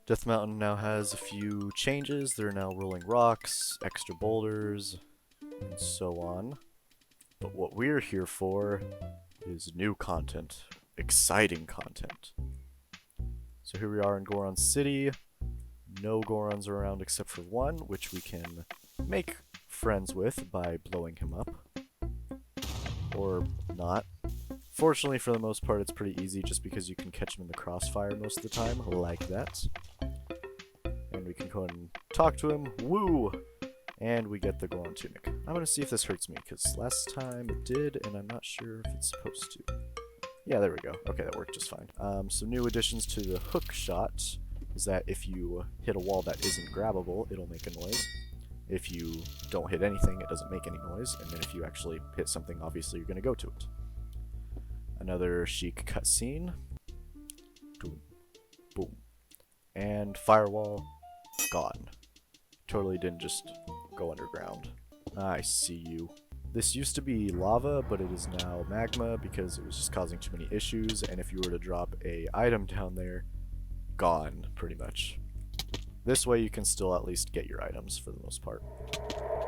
Death Mountain now has a few changes. There are now rolling rocks, extra boulders, and so on. But what we're here for is new content. Exciting content. So here we are in Goron City. No Gorons around except for one, which we can make friends with by blowing him up. Or not. Fortunately, for the most part, it's pretty easy just because you can catch him in the crossfire most of the time, like that. And we can go ahead and talk to him. Woo! And we get the Goron Tunic. I'm going to see if this hurts me, because last time it did, and I'm not sure if it's supposed to. Yeah, there we go. Okay, that worked just fine. So new additions to the Hookshot is that if you hit a wall that isn't grabbable, it'll make a noise. If you don't hit anything, it doesn't make any noise. And then if you actually hit something, obviously you're going to go to it. Another chic cutscene. Boom. Boom. And Firewall, gone. Totally didn't just go underground. I see you. This used to be lava, but it is now magma because it was just causing too many issues, and if you were to drop a item down there, gone, pretty much. This way you can still at least get your items for the most part.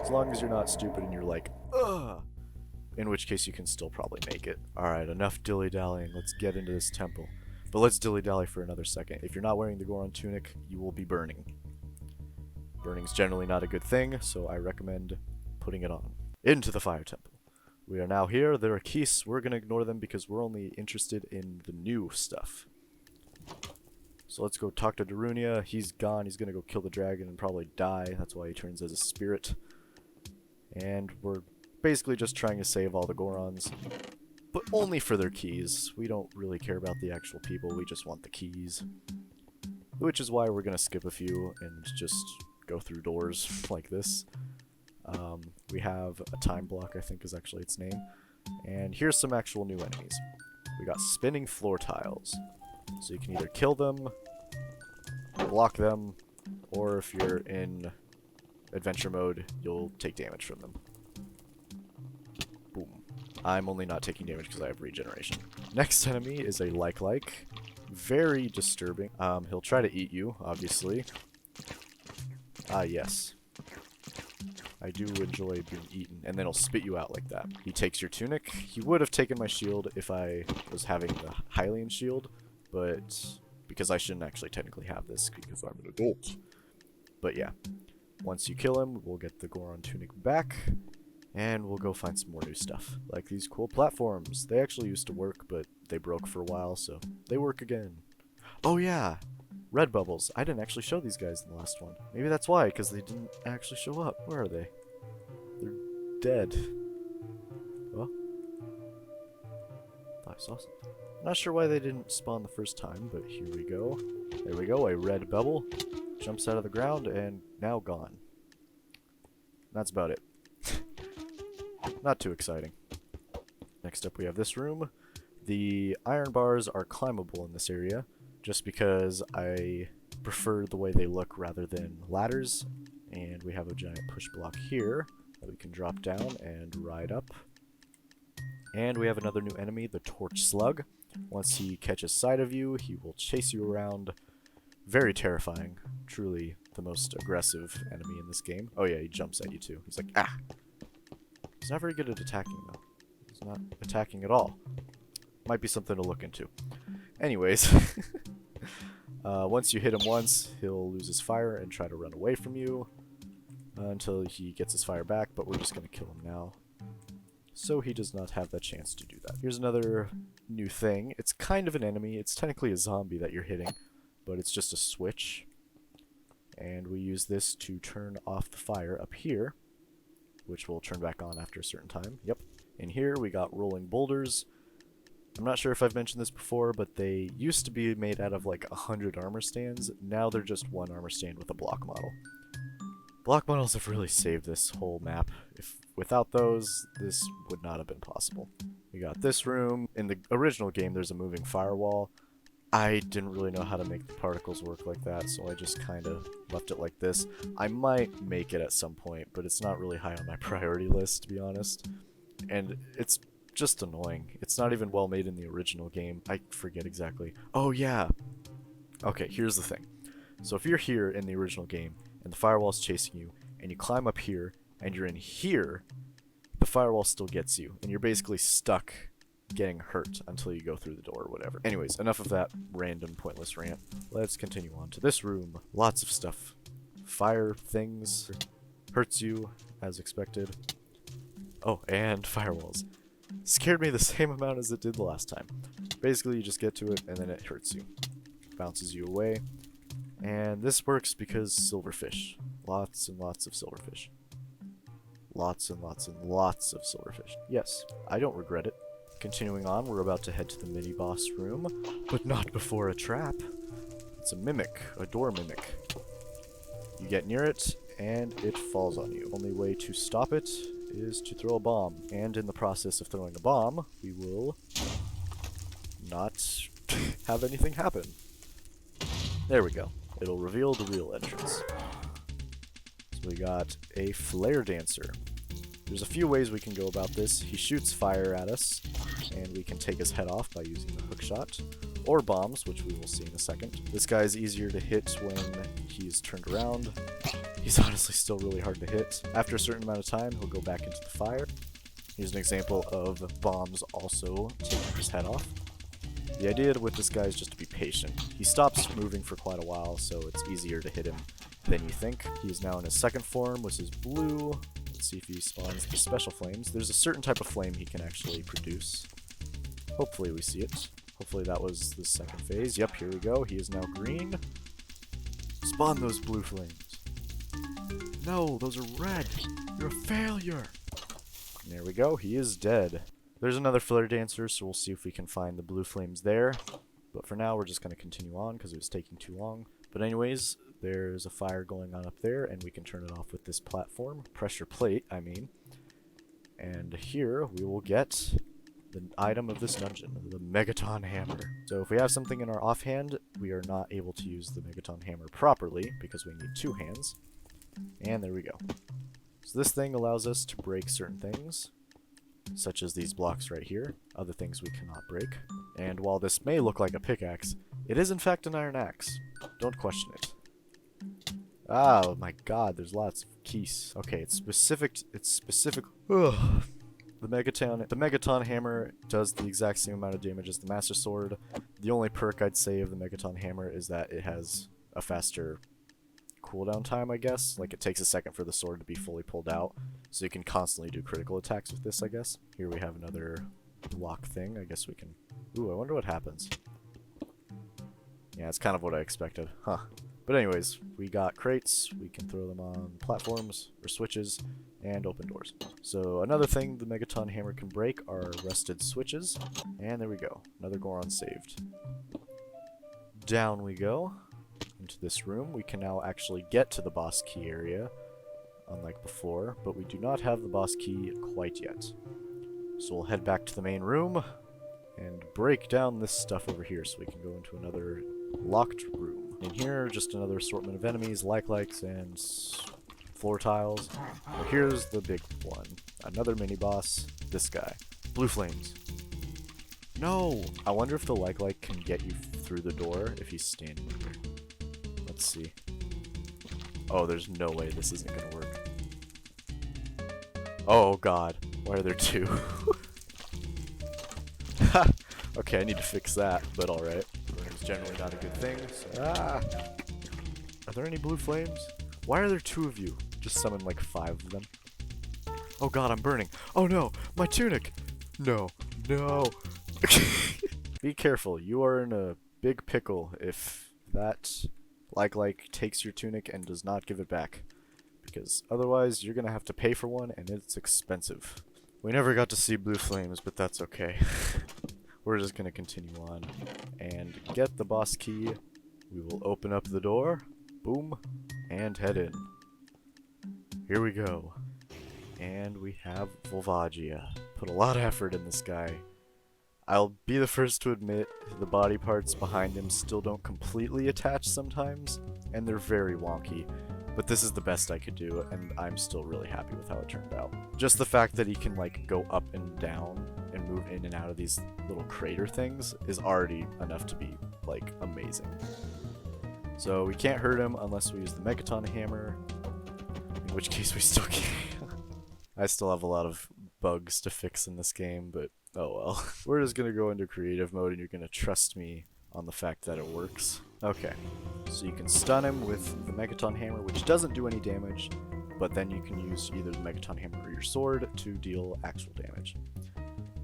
As long as you're not stupid and you're like, ugh! In which case you can still probably make it. Alright, enough dilly-dallying, let's get into this temple. But let's dilly-dally for another second. If you're not wearing the Goron Tunic, you will be burning. Burning's generally not a good thing, so I recommend putting it on. Into the Fire Temple. We are now here, there are keys, we're gonna ignore them because we're only interested in the new stuff. So let's go talk to Darunia. He's gone, he's gonna go kill the dragon and probably die, that's why he turns as a spirit. And we're basically just trying to save all the Gorons, but only for their keys. We don't really care about the actual people, we just want the keys. Which is why we're gonna skip a few and just go through doors like this. We have a time block, I think is actually its name. And here's some actual new enemies. We got spinning floor tiles. So you can either kill them, block them, or if you're in adventure mode, you'll take damage from them. Boom. I'm only not taking damage because I have regeneration. Next enemy is a like. Very disturbing. He'll try to eat you, obviously. Ah, yes. I do enjoy being eaten, and then he'll spit you out like that. He takes your tunic. He would have taken my shield if I was having the Hylian shield, but because I shouldn't actually technically have this because I'm an adult. But yeah, once you kill him, we'll get the Goron Tunic back, and we'll go find some more new stuff, like these cool platforms. They actually used to work, but they broke for a while, so they work again. Oh yeah! Red bubbles. I didn't actually show these guys in the last one. Maybe that's why, because they didn't actually show up. Where are they? They're dead. Well, thought I saw something. Not sure why they didn't spawn the first time, but here we go. There we go, a red bubble. Jumps out of the ground and now gone. That's about it. Not too exciting. Next up we have this room. The iron bars are climbable in this area, just because I prefer the way they look rather than ladders. And we have a giant push block here that we can drop down and ride up. And we have another new enemy, the Torch Slug. Once he catches sight of you, he will chase you around. Very terrifying. Truly the most aggressive enemy in this game. Oh yeah, he jumps at you too. He's like, ah! He's not very good at attacking though. He's not attacking at all. Might be something to look into. Anyways, once you hit him once, he'll lose his fire and try to run away from you until he gets his fire back, but we're just going to kill him now. So he does not have that chance to do that. Here's another new thing. It's kind of an enemy. It's technically a zombie that you're hitting, but it's just a switch. And we use this to turn off the fire up here, which will turn back on after a certain time. Yep. In here we got rolling boulders. I'm not sure if I've mentioned this before, but they used to be made out of like 100 armor stands. Now they're just one armor stand with a block model. Block models have really saved this whole map. Without those, this would not have been possible. We got this room. In the original game, there's a moving firewall. I didn't really know how to make the particles work like that, so I just kind of left it like this. I might make it at some point, but it's not really high on my priority list, to be honest. And it's just annoying. It's not even well made in the original game. I forget exactly. Oh yeah! Okay, here's the thing. So if you're here in the original game, and the firewall's chasing you, and you climb up here, and you're in here, the firewall still gets you, and you're basically stuck getting hurt until you go through the door or whatever. Anyways, enough of that random pointless rant. Let's continue on to this room. Lots of stuff. Fire things. Hurts you, as expected. Oh, and firewalls. Scared me the same amount as it did the last time. Basically, you just get to it, and then it hurts you. Bounces you away. And this works because silverfish. Lots and lots of silverfish. Lots and lots and lots of silverfish. Yes, I don't regret it. Continuing on, we're about to head to the mini-boss room, but not before a trap. It's a mimic, a door mimic. You get near it, and it falls on you. Only way to stop it is to throw a bomb. And in the process of throwing a bomb, we will not have anything happen. There we go. It'll reveal the real entrance. So we got a flare dancer. There's a few ways we can go about this. He shoots fire at us, and we can take his head off by using the hookshot, or bombs, which we will see in a second. This guy's easier to hit when he's turned around. He's honestly still really hard to hit. After a certain amount of time, he'll go back into the fire. Here's an example of bombs also taking his head off. The idea with this guy is just to be patient. He stops moving for quite a while, so it's easier to hit him than you think. He is now in his second form, which is blue. Let's see if he spawns the special flames. There's a certain type of flame he can actually produce. Hopefully we see it. Hopefully that was the second phase. Yep, here we go. He is now green. Spawn those blue flames. No, those are red. You're a failure. And there we go. He is dead. There's another flare dancer, so we'll see if we can find the blue flames there. But for now, we're just going to continue on because it was taking too long. But anyways, there's a fire going on up there, and we can turn it off with this platform. Pressure plate, I mean. And here, we will get the item of this dungeon, the Megaton Hammer. So if we have something in our offhand, we are not able to use the Megaton Hammer properly, because we need two hands. And there we go. So this thing allows us to break certain things, such as these blocks right here. Other things we cannot break. And while this may look like a pickaxe, it is in fact an iron axe. Don't question it. Oh my god, there's lots of keys. Okay, it's specific. Ugh. The Megaton Hammer does the exact same amount of damage as the Master Sword. The only perk I'd say of the Megaton Hammer is that it has a faster cooldown time, I guess. Like, it takes a second for the sword to be fully pulled out, so you can constantly do critical attacks with this, I guess. Here we have another lock thing. I guess we can... Ooh, I wonder what happens. Yeah, it's kind of what I expected. Huh. But anyways, we got crates. We can throw them on platforms, or switches, and open doors. So another thing the Megaton Hammer can break are rusted switches. And there we go. Another Goron saved. Down we go. Into this room. We can now actually get to the boss key area, unlike before, but we do not have the boss key quite yet. So we'll head back to the main room and break down this stuff over here so we can go into another locked room. In here, just another assortment of enemies, likes, and floor tiles. But here's the big one. Another mini-boss. This guy. Blue flames. No! I wonder if the like can get you through the door if he's standing here. Let's see. Oh, there's no way this isn't gonna work. Oh god. Why are there two? Okay, I need to fix that, but alright. It's generally not a good thing, so... Ah! Are there any blue flames? Why are there two of you? Just summon like 5 of them. Oh god, I'm burning. Oh no! My tunic! No. No! Be careful, you are in a big pickle if that like takes your tunic and does not give it back. Because otherwise you're gonna have to pay for one and it's expensive. We never got to see blue flames, but that's okay. We're just gonna continue on and get the boss key. We will open up the door, boom, and head in. Here we go. And we have Volvagia. Put a lot of effort in this guy. I'll be the first to admit the body parts behind him still don't completely attach sometimes, and they're very wonky, but this is the best I could do, and I'm still really happy with how it turned out. Just the fact that he can like go up and down and move in and out of these little crater things is already enough to be like amazing. So we can't hurt him unless we use the Megaton Hammer, in which case we still can't. I still have a lot of bugs to fix in this game, but oh well. We're just gonna go into creative mode and you're gonna trust me on the fact that it works. Okay, so you can stun him with the Megaton Hammer, which doesn't do any damage, but then you can use either the Megaton Hammer or your sword to deal actual damage.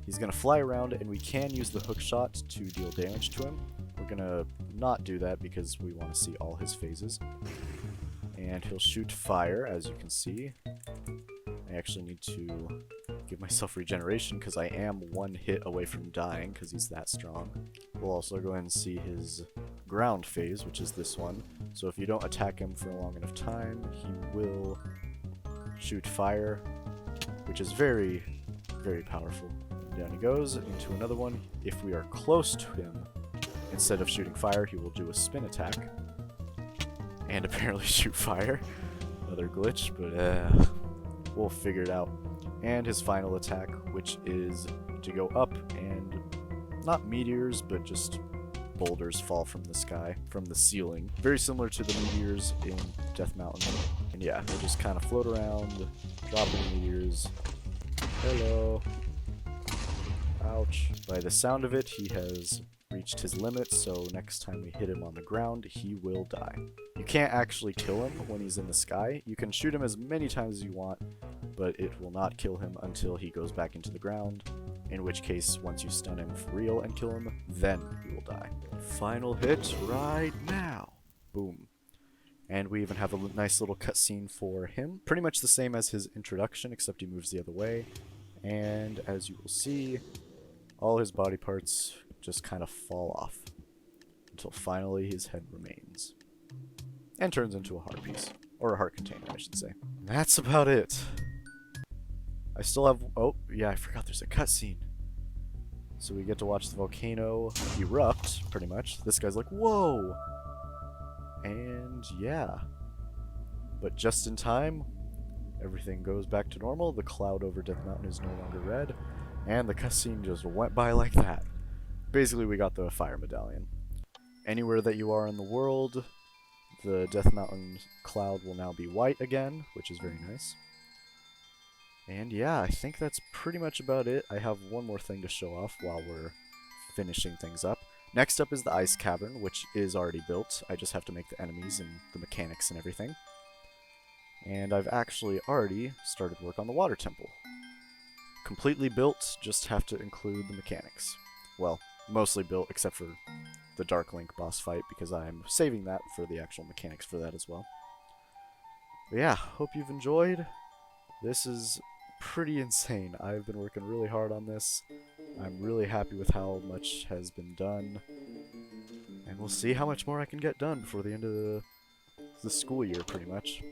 He's gonna fly around and we can use the Hookshot to deal damage to him. We're gonna not do that because we want to see all his phases. And he'll shoot fire, as you can see. I actually need to give myself regeneration because I am one hit away from dying because he's that strong. We'll also go ahead and see his ground phase, which is this one. So if you don't attack him for a long enough time, he will shoot fire, which is very, very powerful. Down he goes into another one. If we are close to him, instead of shooting fire, he will do a spin attack. And apparently shoot fire. Another glitch, but we'll figure it out. And his final attack, which is to go up and not meteors, but just boulders fall from the sky, from the ceiling. Very similar to the meteors in Death Mountain. And yeah, he'll just kind of float around, dropping meteors. Hello. Ouch. By the sound of it, he has reached his limit, so next time we hit him on the ground, he will die. You can't actually kill him when he's in the sky. You can shoot him as many times as you want, but it will not kill him until he goes back into the ground, in which case, once you stun him for real and kill him, then he will die. Final hit right now. Boom. And we even have a nice little cutscene for him. Pretty much the same as his introduction, except he moves the other way. And as you will see, all his body parts just kind of fall off until finally his head remains and turns into a heart piece, or a heart container, I should say. And that's about it. I still have, oh yeah, I forgot there's a cutscene. So we get to watch the volcano erupt, pretty much. This guy's like, whoa! And yeah, but just in time, everything goes back to normal. The cloud over Death Mountain is no longer red, and the cutscene just went by like that. Basically, we got the fire medallion. Anywhere that you are in the world, the Death Mountain cloud will now be white again, which is very nice. And yeah, I think that's pretty much about it. I have one more thing to show off while we're finishing things up. Next up is the ice cavern, which is already built. I just have to make the enemies and the mechanics and everything. And I've actually already started work on the water temple. Completely built, just have to include the mechanics. Well, mostly built except for the Dark Link boss fight, because I'm saving that for the actual mechanics for that as well. But yeah, hope you've enjoyed. This is pretty insane. I've been working really hard on this. I'm really happy with how much has been done. And we'll see how much more I can get done before the end of the school year, pretty much.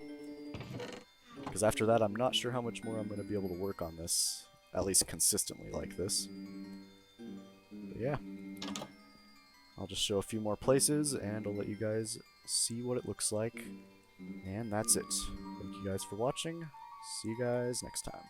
Because after that, I'm not sure how much more I'm going to be able to work on this, at least consistently like this. But yeah, I'll just show a few more places, and I'll let you guys see what it looks like. And that's it. Thank you guys for watching. See you guys next time.